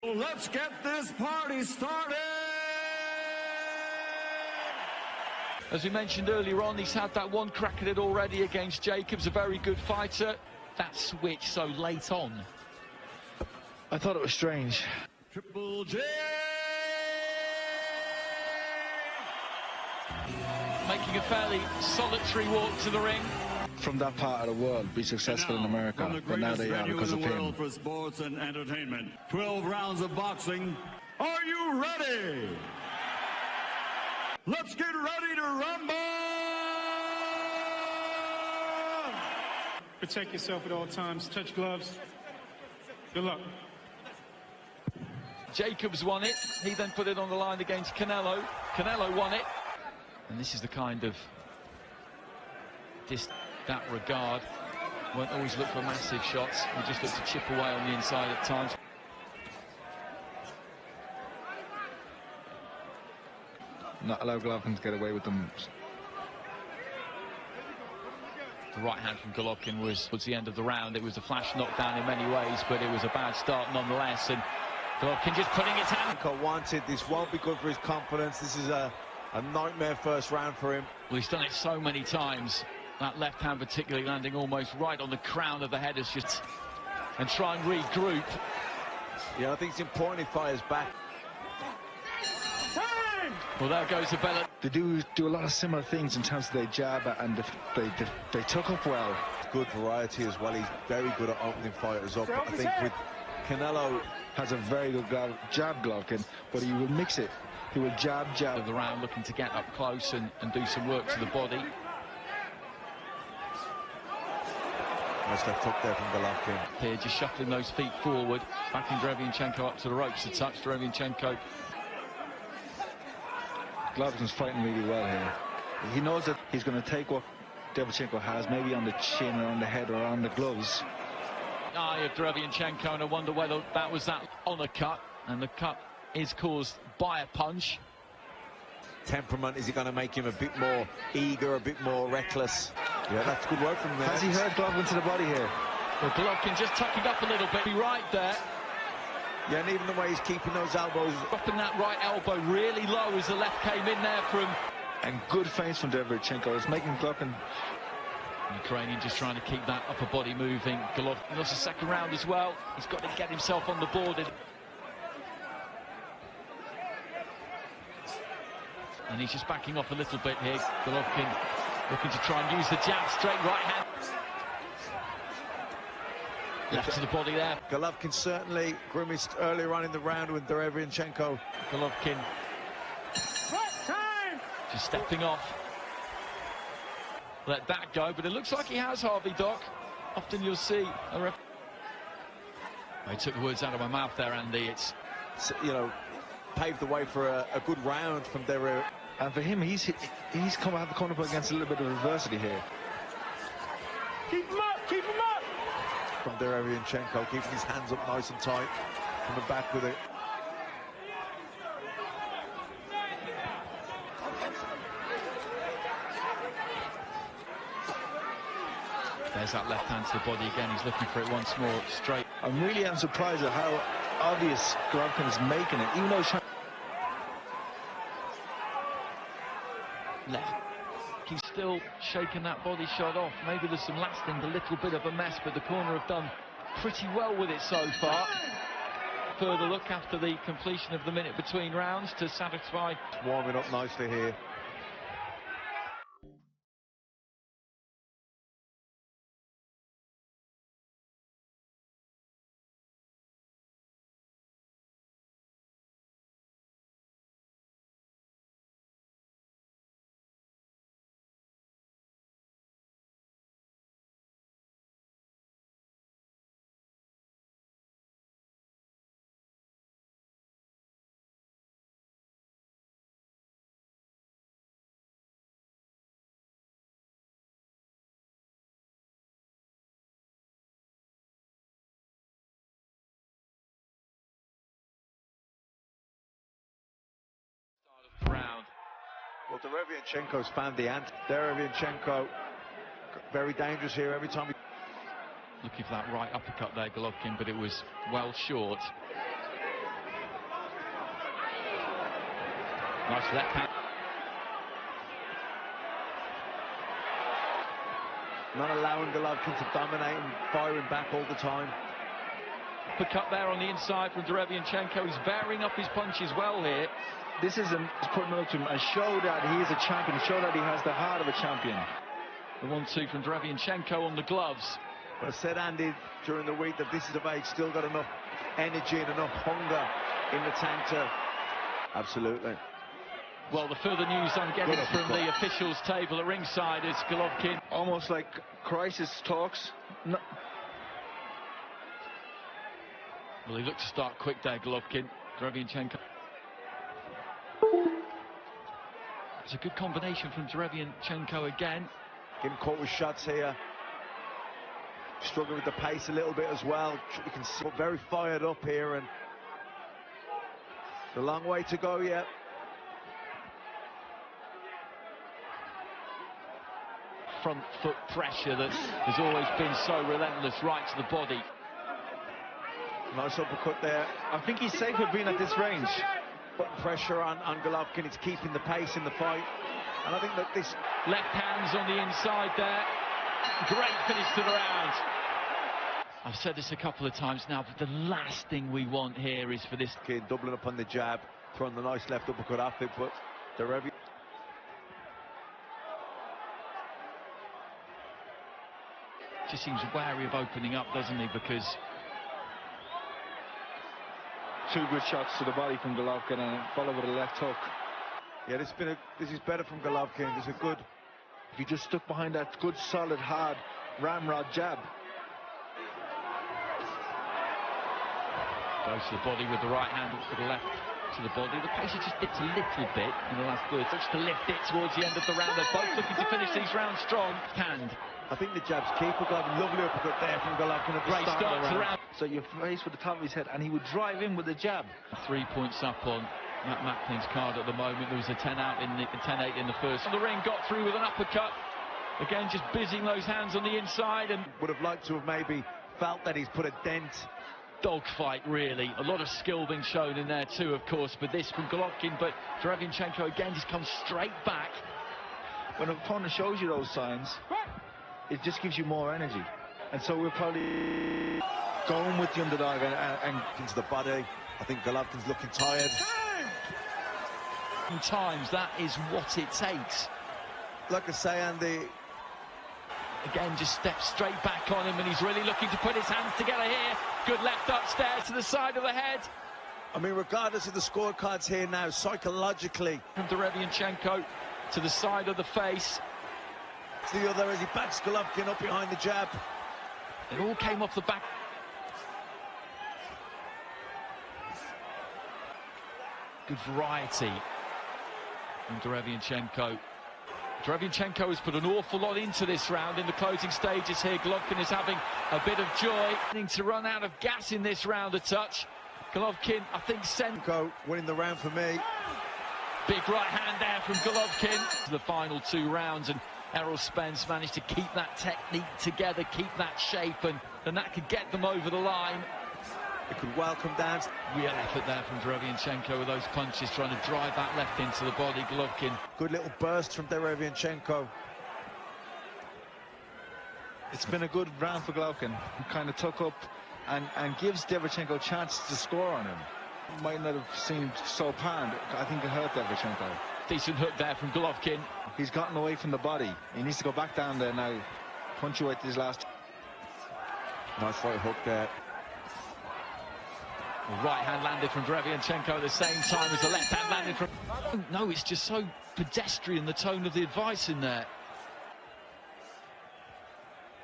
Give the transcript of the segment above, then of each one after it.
Let's get this party started! As we mentioned earlier on, he's had that one crack at it already against Jacobs, a very good fighter. That switch so late on. I thought it was strange. Triple J! Making a fairly solitary walk to the ring. From that part of the world, be successful in America, but now they are because of him. For sports and entertainment. 12 rounds of boxing. Are you ready? Let's get ready to rumble! Protect yourself at all times. Touch gloves. Good luck. Jacobs won it. He then put it on the line against Canelo. Canelo won it. And this is the kind of that regard. Won't always look for massive shots. We just look to chip away on the inside at times. Not allow Golovkin to get away with them. The right hand from Golovkin was towards the end of the round. It was a flash knockdown in many ways, but it was a bad start nonetheless. And Golovkin just putting his hand. Wanted. This won't be good for his confidence. This is a nightmare first round for him. Well, he's done it so many times. That left hand particularly landing almost right on the crown of the head, and try and regroup. Yeah, I think it's important he fires back. Well, there goes the bell. They do a lot of similar things in terms of their jab, and they took up well. Good variety as well. He's very good at opening fighters up. I think with Canelo has a very good jab, Golovkin, but he will mix it. He will jab. Of the round, looking to get up close and do some work to the body. Nice left hook there from Golovkin. Here, just shuffling those feet forward, backing Derevyanchenko up to the ropes to touch. Derevyanchenko. Golovkin's fighting really well here. He knows that he's going to take what Derevyanchenko has, maybe on the chin or on the head or on the gloves. Eye of Derevyanchenko, and I wonder whether that was that on a cut, and the cut is caused by a punch. Temperament, is he going to make him a bit more eager, a bit more reckless? Yeah, that's good work from him there. Has he hurt Golovkin to the body here? Well, Golovkin just tucking up a little bit, right there. Yeah, and even the way he's keeping those elbows. Dropping that right elbow really low as the left came in there from... And good feints from Derevyanchenko. It's making Golovkin... Ukrainian just trying to keep that upper body moving. Golovkin lost the second round as well. He's got to get himself on the board. And he's just backing off a little bit here. Golovkin looking to try and use the jab, straight right hand. Left to the body there. Golovkin certainly grimaced earlier on in the round with Derevyanchenko. Golovkin just stepping off. Let that go, but it looks like he has, Harvey, Doc. Often you'll see a ref... I took the words out of my mouth there, Andy. It's, you know, paved the way for a good round from Derevyanchenko. And for him, he's come up against a little bit of adversity here. Keep him up, keep him up! From Derevyanchenko, keeping his hands up nice and tight, coming back with it. There's that left hand to the body again. He's looking for it once more, straight. I really am surprised at how obvious Golovkin is making it, even though he's trying... Left. He's still shaking that body shot off. Maybe there's some lasting, a little bit of a mess, but the corner have done pretty well with it so far. Further look after the completion of the minute between rounds to satisfy. Warming up nicely here. Round. Well, Derevyanchenko's found the ant. Derevyanchenko very dangerous here every time he... Looking for that right uppercut there, Golovkin, but it was well short. Nice left hand. Not allowing Golovkin to dominate and firing back all the time. Uppercut there on the inside from Derevyanchenko. He's varying up his punches well here. This is putting it up to him and show that he is a champion, show that he has the heart of a champion. The 1-2 from Derevyanchenko on the gloves. But I said, Andy, during the week that this is a age still got enough energy and enough hunger in the tank to... Absolutely. Well, the further news I'm getting from the officials' table at ringside is Golovkin. Almost like crisis talks. No. Well, he looked to start quick there, Golovkin. Derevyanchenko. It's a good combination from Derevyanchenko again. Getting caught with shots here. Struggling with the pace a little bit as well. You can see very fired up here, and it's a long way to go yet. Front foot pressure that has always been so relentless, right to the body. Nice uppercut there. I think he's safe with being at this range. Putting pressure on Golovkin. It's keeping the pace in the fight. And I think that this... Left hands on the inside there. Great finish to the round. I've said this a couple of times now, but the last thing we want here is for this kid doubling up on the jab, throwing the nice left uppercut off it, but Derevyanchenko... just seems wary of opening up, doesn't he? Because two good shots to the body from Golovkin and followed with a left hook. Yeah, this is better from Golovkin. This is a good... If he just stuck behind that good, solid, hard ramrod jab. Goes to the body with the right hand, to the left to the body. The pace has just dipped a little bit in the last third. Looks to lift it towards the end of the round. They're both looking to finish these rounds strong. Hand. I think the jab's key for Golovkin. Lovely uppercut there from Golovkin at the Great start of the round. So you're faced with the top of his head, and he would drive in with the jab. 3 points up on Matt Macklin's card at the moment. There was a 10-8 in the first. The ring got through with an uppercut. Again, just busying those hands on the inside, and would have liked to have maybe felt that he's put a dent. Dogfight, really. A lot of skill being shown in there too, of course, but this from Golovkin. But Derevyanchenko again just comes straight back. When an opponent shows you those signs, it just gives you more energy. And so we're probably going with the underdog and into the body. I think Golovkin's looking tired. Sometimes that is what it takes. Like I say, Andy, again, just steps straight back on him, and he's really looking to put his hands together here. Good left upstairs to the side of the head. I mean, regardless of the scorecards here now, psychologically. From Derevyanchenko to the side of the face. To the other as he backs Golovkin up behind the jab. It all came off the back. Good variety from Derevyanchenko. Derevyanchenko has put an awful lot into this round in the closing stages here. Golovkin is having a bit of joy. Beginning to run out of gas in this round a touch. Golovkin, I think, winning the round for me. Big right hand there from Golovkin. The final 2 rounds, and Errol Spence managed to keep that technique together, keep that shape, and that could get them over the line. It could well come down. Real effort there from Derevyanchenko with those punches, trying to drive that left into the body. Golovkin. Good little burst from Derevyanchenko. It's been a good round for Golovkin. He kind of took up and gives Derevyanchenko chances to score on him. Might not have seemed so planned. I think it hurt Derevyanchenko. Decent hook there from Golovkin. He's gotten away from the body. He needs to go back down there now. Punctuate his last. Nice right hook there. The right hand landed from Derevyanchenko at the same time as the left hand landed from... No, it's just so pedestrian, the tone of the advice in there.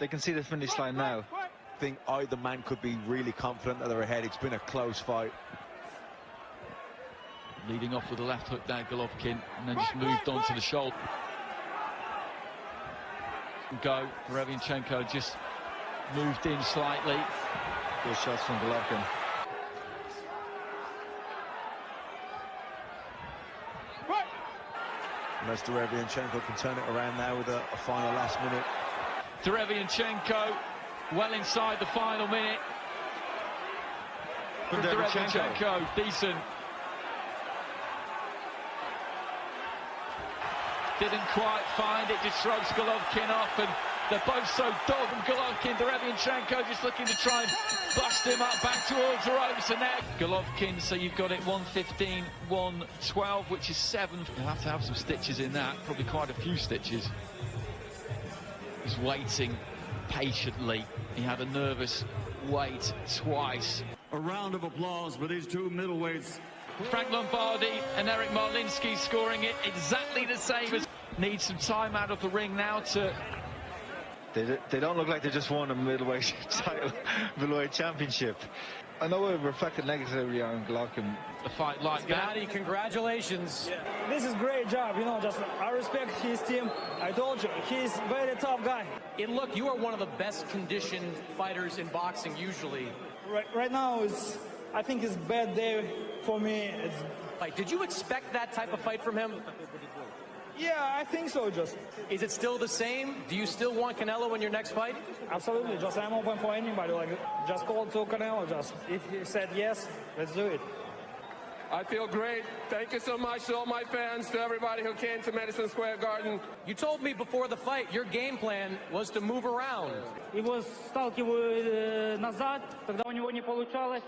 They can see the finish line now. I think either man could be really confident that they're ahead. It's been a close fight. Leading off with the left hook there, Golovkin, and then just moved on to the shoulder. Go, Derevyanchenko just moved in slightly. Good shots from Golovkin. Unless Derevyanchenko can turn it around now with a final last minute. Derevyanchenko well inside the final minute. From Derevyanchenko, decent. Didn't quite find it, just throws Golovkin off, and they're both so dogged. And Golovkin, Derevyanchenko just looking to try and bust him up back towards the ropes, and there Golovkin, so you've got it 1:15, 1:12, which is 7. You'll have to have some stitches in that, probably quite a few stitches. He's waiting patiently. He had a nervous wait twice. A round of applause for these two middleweights. Frank Lombardi and Eric Marlinski scoring it exactly the same as... Needs some time out of the ring now to... They don't look like they just won a middleweight title, middleweight championship. I know it reflected negatively on Golovkin. A fight like that. Gennady, congratulations. This is great job, you know, just I respect his team. I told you, he's a very tough guy. And look, you are one of the best conditioned fighters in boxing usually. Right now, I think it's a bad day for me. Did you expect that type of fight from him? Yeah, I think so, just. Is it still the same? Do you still want Canelo in your next fight? Absolutely, just I'm open for anybody. Like, just call to Canelo, just. If he said yes, let's do it. I feel great. Thank you so much to all my fans, to everybody who came to Madison Square Garden. You told me before the fight your game plan was to move around. Его сталкивают назад, когда у него не получалось.